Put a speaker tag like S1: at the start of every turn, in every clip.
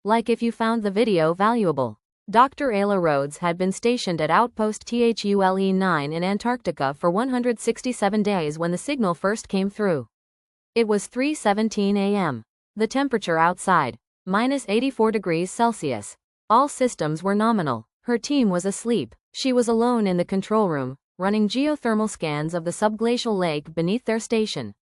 S1: Like if you found the video valuable. Dr. Ayla Rhodes had been stationed at outpost THULE-9 in Antarctica for 167 days when the signal first came through. It was 3:17 a.m. The temperature outside, -84 degrees Celsius. All systems were nominal. Her team was asleep. She was alone in the control room, running geothermal scans of the subglacial lake beneath their station.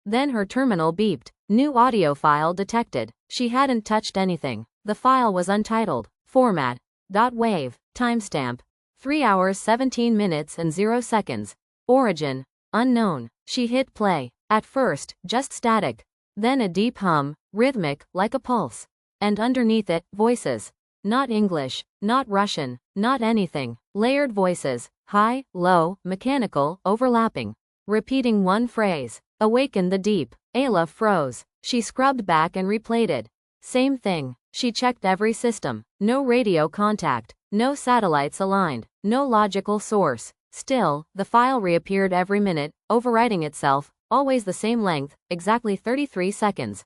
S1: Then her terminal beeped. New audio file detected. She hadn't touched anything. The file was untitled. Format. .wav. Timestamp. 3 hours 17 minutes and 0 seconds. Origin. Unknown. She hit play. At first, just static. Then a deep hum, rhythmic, like a pulse. And underneath it, voices. Not English, not Russian, not anything. Layered voices. High, low, mechanical, overlapping. Repeating one phrase. Awaken the deep. Ayla froze. She scrubbed back and replayed it. Same thing. She checked every system. No radio contact. No satellites aligned. No logical source. Still, the file reappeared every minute, overwriting itself, always the same length, exactly 33 seconds.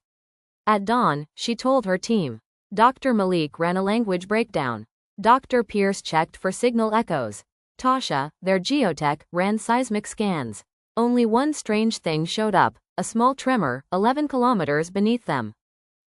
S1: At dawn, she told her team. Dr. Malik ran a language breakdown. Dr. Pierce checked for signal echoes. Tasha, their geotech, ran seismic scans. Only one strange thing showed up, a small tremor, 11 kilometers beneath them.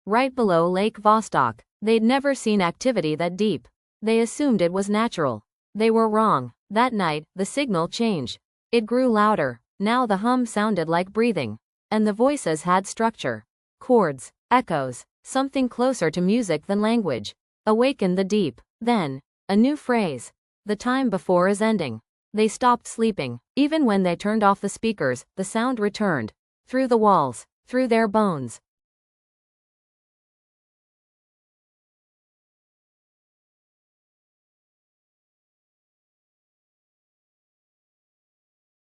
S1: Right below Lake Vostok. They'd never seen activity that deep. They assumed it was natural. They were wrong. That night, the signal changed. It grew louder. Now the hum sounded like breathing. And the voices had structure. Chords. Echoes. Something closer to music than language. Awaken the deep. Then, a new phrase. The time before is ending. They stopped sleeping. Even when they turned off the speakers, the sound returned. Through the walls. Through their bones.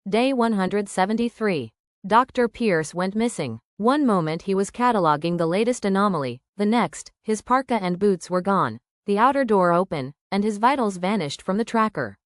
S1: Day 173. Dr. Pierce went missing. One moment he was cataloging the latest anomaly, the next, his parka and boots were gone, the outer door open, and his vitals vanished from the tracker.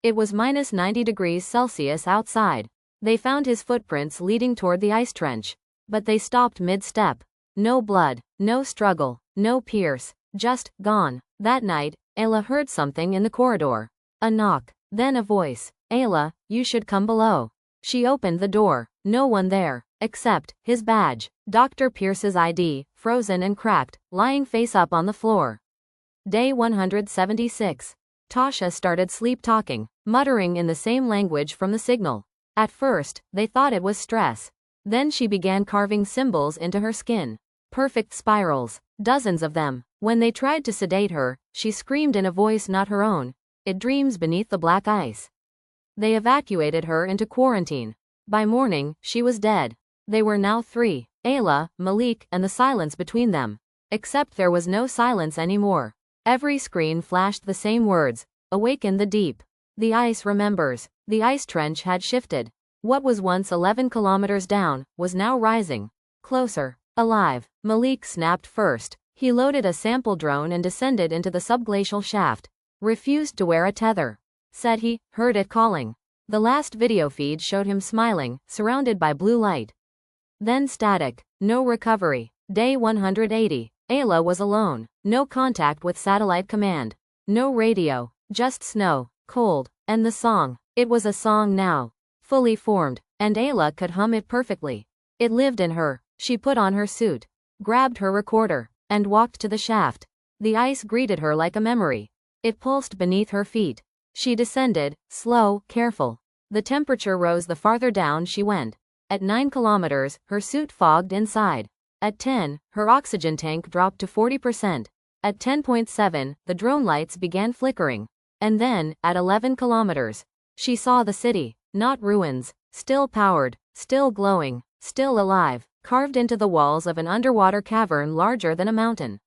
S1: It was -90 degrees Celsius outside. They found his footprints leading toward the ice trench. But they stopped mid-step. No blood, no struggle, no Pierce, just gone. That night, Ayla heard something in the corridor. A knock, then a voice. Ayla, you should come below. She opened the door. No one there, except his badge. Dr. Pierce's ID, frozen and cracked, lying face up on the floor. Day 176. Tasha started sleep-talking, muttering in the same language from the signal. At first, they thought it was stress. Then she began carving symbols into her skin. Perfect spirals, dozens of them. When they tried to sedate her, she screamed in a voice not her own. It dreams beneath the black ice. They evacuated her into quarantine. By morning, she was dead. They were now 3, Ayla, Malik, and the silence between them. Except there was no silence anymore. Every screen flashed the same words. Awaken the deep. The ice remembers. The ice trench had shifted. What was once 11 kilometers down, was now rising. Closer. Alive. Malik snapped first. He loaded a sample drone and descended into the subglacial shaft. Refused to wear a tether. Said he heard it calling. The last video feed showed him smiling, surrounded by blue light. Then static. No recovery. Day 180. Ayla was alone. No contact with satellite command. No radio. Just snow. Cold. And the song. It was a song now. Fully formed. And Ayla could hum it perfectly. It lived in her. She put on her suit. Grabbed her recorder. And walked to the shaft. The ice greeted her like a memory. It pulsed beneath her feet. She descended, slow, careful. The temperature rose the farther down she went. At 9 kilometers, her suit fogged inside. At 10, her oxygen tank dropped to 40%. At 10.7, the drone lights began flickering. And then, at 11 kilometers, she saw the city. Not ruins. Still powered. Still glowing. Still alive. Carved into the walls of an underwater cavern larger than a mountain.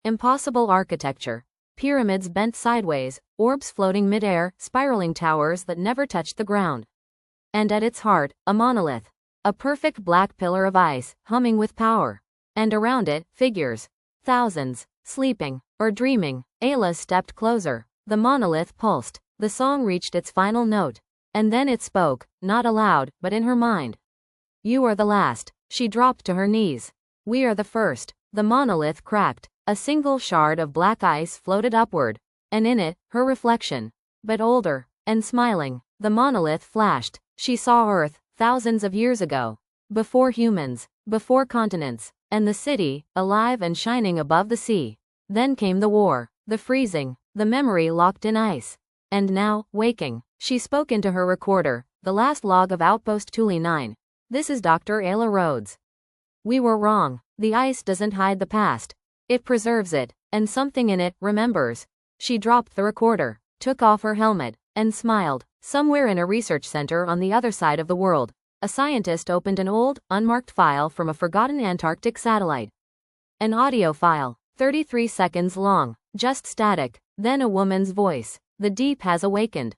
S1: Impossible architecture. Pyramids bent sideways, orbs floating mid-air, spiraling towers that never touched the ground. And at its heart, a monolith. A perfect black pillar of ice, humming with power. And around it, figures. Thousands. Sleeping. Or dreaming. Ayla stepped closer. The monolith pulsed. The song reached its final note. And then it spoke, not aloud, but in her mind. You are the last. She dropped to her knees. We are the first. The monolith cracked. A single shard of black ice floated upward, and in it, her reflection. But older, and smiling. The monolith flashed. She saw Earth, thousands of years ago. Before humans, before continents, and the city, alive and shining above the sea. Then came the war, the freezing, the memory locked in ice. And now, waking, she spoke into her recorder, the last log of Outpost Thule 9. This is Dr. Ayla Rhodes. We were wrong. The ice doesn't hide the past. It preserves it, and something in it remembers. She dropped the recorder, took off her helmet, and smiled. Somewhere in a research center on the other side of the world, a scientist opened an old, unmarked file from a forgotten Antarctic satellite. An audio file, 33 seconds long, just static. Then a woman's voice. The deep has awakened.